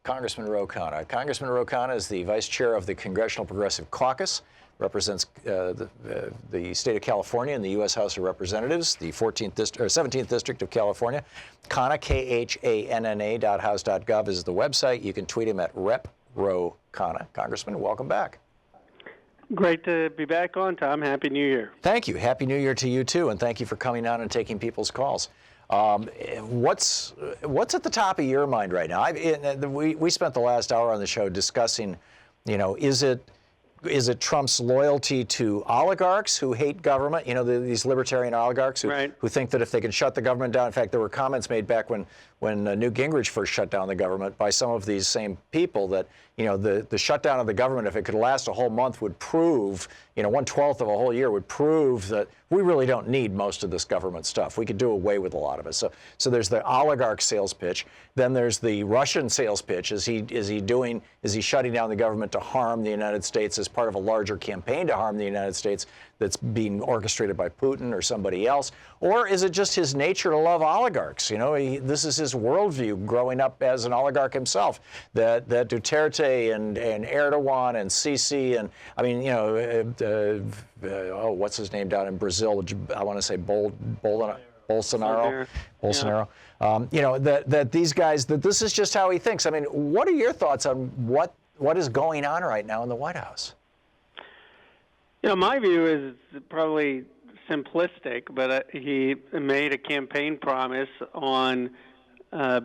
Congressman Ro Khanna. Congressman Ro Khanna is the vice chair of the Congressional Progressive Caucus, represents the state of California in the U.S. House of Representatives, the 17th District of California. Khanna, KHANNA.house.gov is the website. You can tweet him at Rep Ro Khanna. Congressman, welcome back. Great to be back on, Tom. Happy New Year. Thank you. Happy New Year to you, too, and thank you for coming on and taking people's calls. What's at the top of your mind right now? We spent the last hour on the show discussing, is it Trump's loyalty to oligarchs who hate government? These libertarian oligarchs who think that if they can shut the government down. In fact, there were comments made back when Newt Gingrich first shut down the government by some of these same people that the shutdown of the government, if it could last a whole month, would prove 1/12 of a whole year would prove that we really don't need most of this government stuff. We could do away with a lot of it. So there's the oligarch sales pitch. Then there's the Russian sales pitch. Is he shutting down the government to harm the United States as part of a larger campaign to harm the United States that's being orchestrated by Putin or somebody else? Or is it just his nature to love oligarchs? This is his worldview growing up as an oligarch himself, that Duterte and Erdogan and Sisi and what's his name down in Brazil? I want to say Bolsonaro. That these guys, that this is just how he thinks. What are your thoughts on what is going on right now in the White House? My view is probably simplistic, but he made a campaign promise on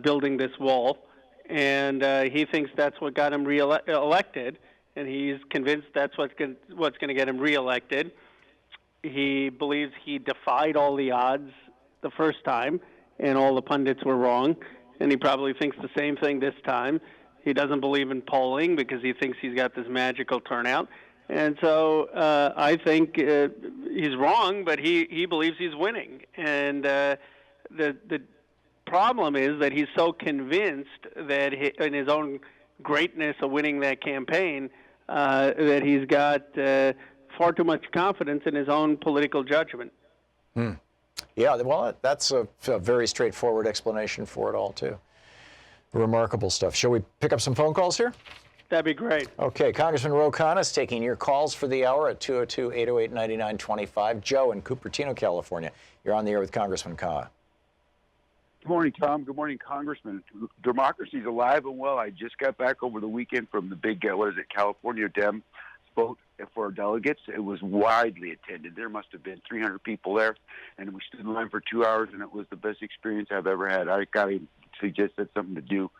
building this wall, and he thinks that's what got him elected, and he's convinced that's what's going to get him reelected. He believes he defied all the odds the first time, and all the pundits were wrong, and he probably thinks the same thing this time. He doesn't believe in polling because he thinks he's got this magical turnout. And so I think he's wrong, but he believes he's winning. And the problem is that he's so convinced that in his own greatness of winning that campaign that he's got far too much confidence in his own political judgment. Yeah, well, that's a very straightforward explanation for it all, too. Remarkable stuff. Shall we pick up some phone calls here? That'd be great. Okay, Congressman Ro Khanna is taking your calls for the hour at 202-808-9925. Joe in Cupertino, California. You're on the air with Congressman Khanna. Good morning, Tom. Good morning, Congressman. Democracy's alive and well. I just got back over the weekend from the big, California Dem vote for delegates. It was widely attended. There must have been 300 people there, and we stood in line for 2 hours, and it was the best experience I've ever had. I got to suggest that's something to do.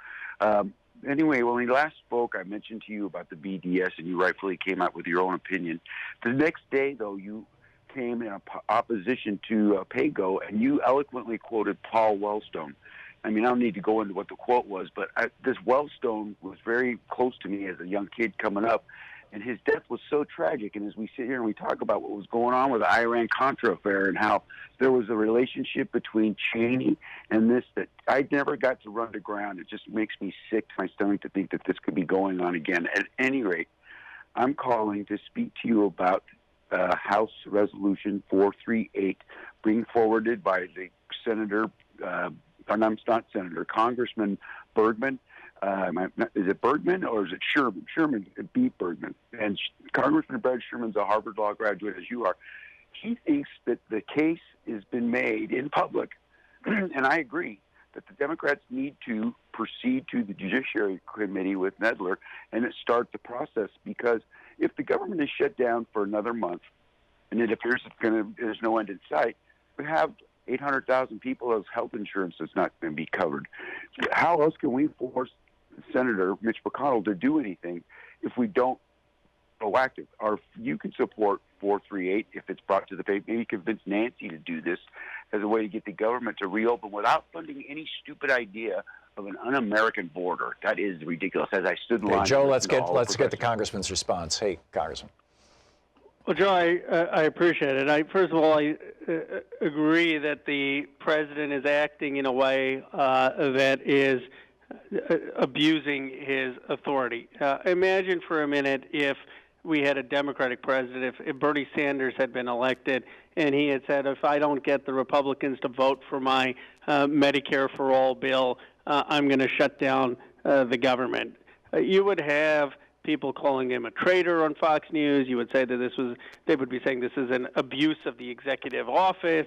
Anyway, when we last spoke, I mentioned to you about the BDS, and you rightfully came out with your own opinion. The next day, though, you came in opposition to PAYGO, and you eloquently quoted Paul Wellstone. I don't need to go into what the quote was, but this Wellstone was very close to me as a young kid coming up, and his death was so tragic. And as we sit here and we talk about what was going on with the Iran-Contra affair and how there was a relationship between Cheney and this that I never got to run to ground. It just makes me sick to my stomach to think that this could be going on again. At any rate, I'm calling to speak to you about House Resolution 438 being forwarded by the Congressman Bergman. Is it Bergman or is it Sherman? Sherman beat Bergman. And Congressman Brad Sherman's a Harvard Law graduate, as you are. He thinks that the case has been made in public, and I agree, that the Democrats need to proceed to the Judiciary Committee with Nedler and start the process, because if the government is shut down for another month, and it appears there's no end in sight, we have 800,000 people whose health insurance is not going to be covered. How else can we force Senator Mitch McConnell to do anything if we don't proactive? Or you can support 438 if it's brought to the paper. Maybe convince Nancy to do this as a way to get the government to reopen without funding any stupid idea of an un-American border. That is ridiculous. As I stood in line. Joe, let's get the Congressman's response. Hey, Congressman. Well, Joe, I appreciate it. First of all, I agree that the president is acting in a way that is abusing his authority. Imagine for a minute if we had a Democratic president, if Bernie Sanders had been elected, and he had said, if I don't get the Republicans to vote for my Medicare for All bill, I'm going to shut down the government. You would have people calling him a traitor on Fox News. You would say that they would be saying this is an abuse of the executive office.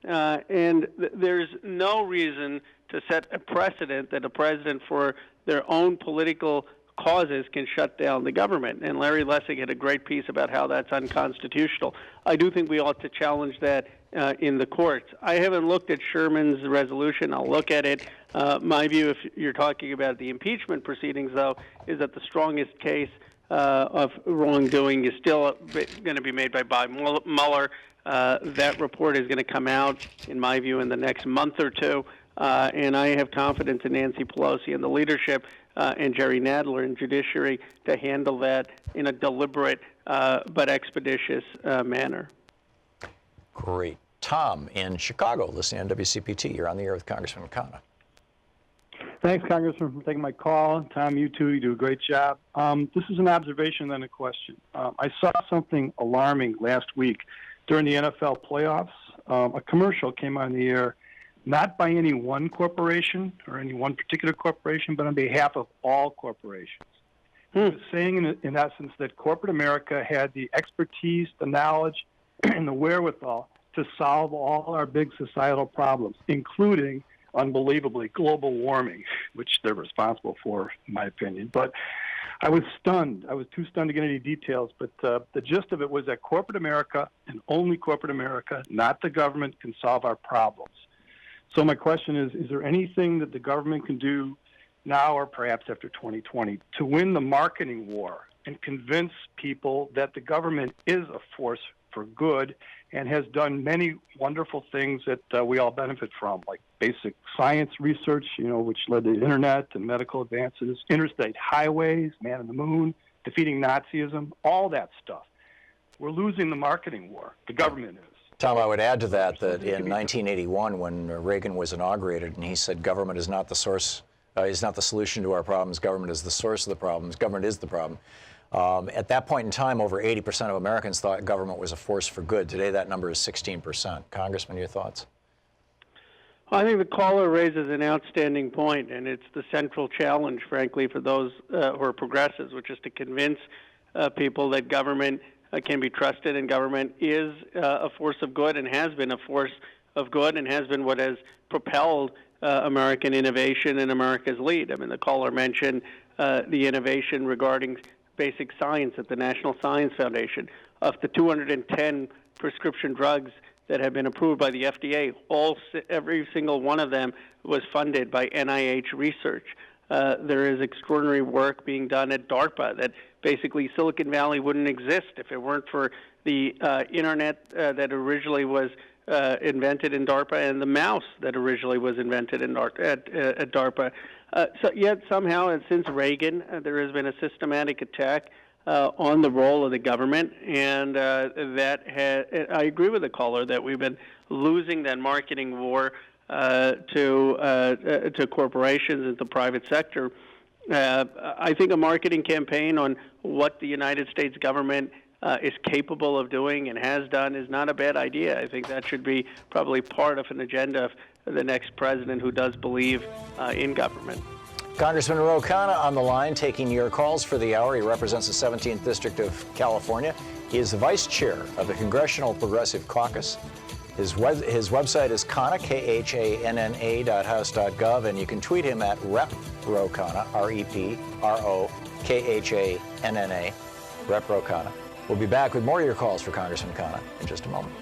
There's no reason to set a precedent that a president, for their own political causes, can shut down the government. And Larry Lessig had a great piece about how that's unconstitutional. I do think we ought to challenge that in the courts. I haven't looked at Sherman's resolution. I'll look at it. My view, if you're talking about the impeachment proceedings, though, is that the strongest case of wrongdoing is still going to be made by Bob Mueller. That report is going to come out, in my view, in the next month or two. And I have confidence in Nancy Pelosi and the leadership and Jerry Nadler and judiciary to handle that in a deliberate but expeditious manner. Great. Tom in Chicago, listening on WCPT. You're on the air with Congressman Khanna. Thanks, Congressman, for taking my call. Tom, you too. You do a great job. This is an observation, then a question. I saw something alarming last week during the NFL playoffs. A commercial came on the air, not by any one corporation or any one particular corporation, but on behalf of all corporations. It was saying, in essence, that corporate America had the expertise, the knowledge, and the wherewithal to solve all our big societal problems, including, unbelievably, global warming, which they're responsible for, in my opinion. But I was stunned. I was too stunned to get any details, but the gist of it was that corporate America, and only corporate America, not the government, can solve our problems. So my question is there anything that the government can do now or perhaps after 2020 to win the marketing war and convince people that the government is a force for good and has done many wonderful things that we all benefit from, like basic science research, which led to the internet and medical advances, interstate highways, man on the moon, defeating Nazism, all that stuff. We're losing the marketing war. The government is. Tom, I would add to that in 1981, when Reagan was inaugurated, and he said government is not the source, is not the solution to our problems. Government is the source of the problems. Government is the problem. At that point in time, over 80% of Americans thought government was a force for good. Today, that number is 16%. Congressman, your thoughts? Well, I think the caller raises an outstanding point, and it's the central challenge, frankly, for those who are progressives, which is to convince people that government can be trusted, and government is a force of good and has been a force of good and has been what has propelled American innovation and America's lead. I mean, the caller mentioned the innovation regarding basic science at the National Science Foundation. Of the 210 prescription drugs that have been approved by the FDA, every single one of them was funded by NIH research. There is extraordinary work being done at DARPA that basically Silicon Valley wouldn't exist if it weren't for the internet that originally was invented in DARPA and the mouse that originally was invented at DARPA. Yet somehow, and since Reagan, there has been a systematic attack on the role of the government, and I agree with the caller that we've been losing that marketing war to corporations and the private sector. I think a marketing campaign on what the United States government is capable of doing and has done is not a bad idea. I think that should be probably part of an agenda of the next president who does believe in government. Congressman Ro Khanna on the line, taking your calls for the hour. He represents the 17th District of California. He is the vice chair of the Congressional Progressive Caucus. His website is Khanna, KHANNA.house.gov, and you can tweet him at Rep Ro Khanna, REPROKHANNA, Rep Ro Khanna. We'll be back with more of your calls for Congressman Khanna in just a moment.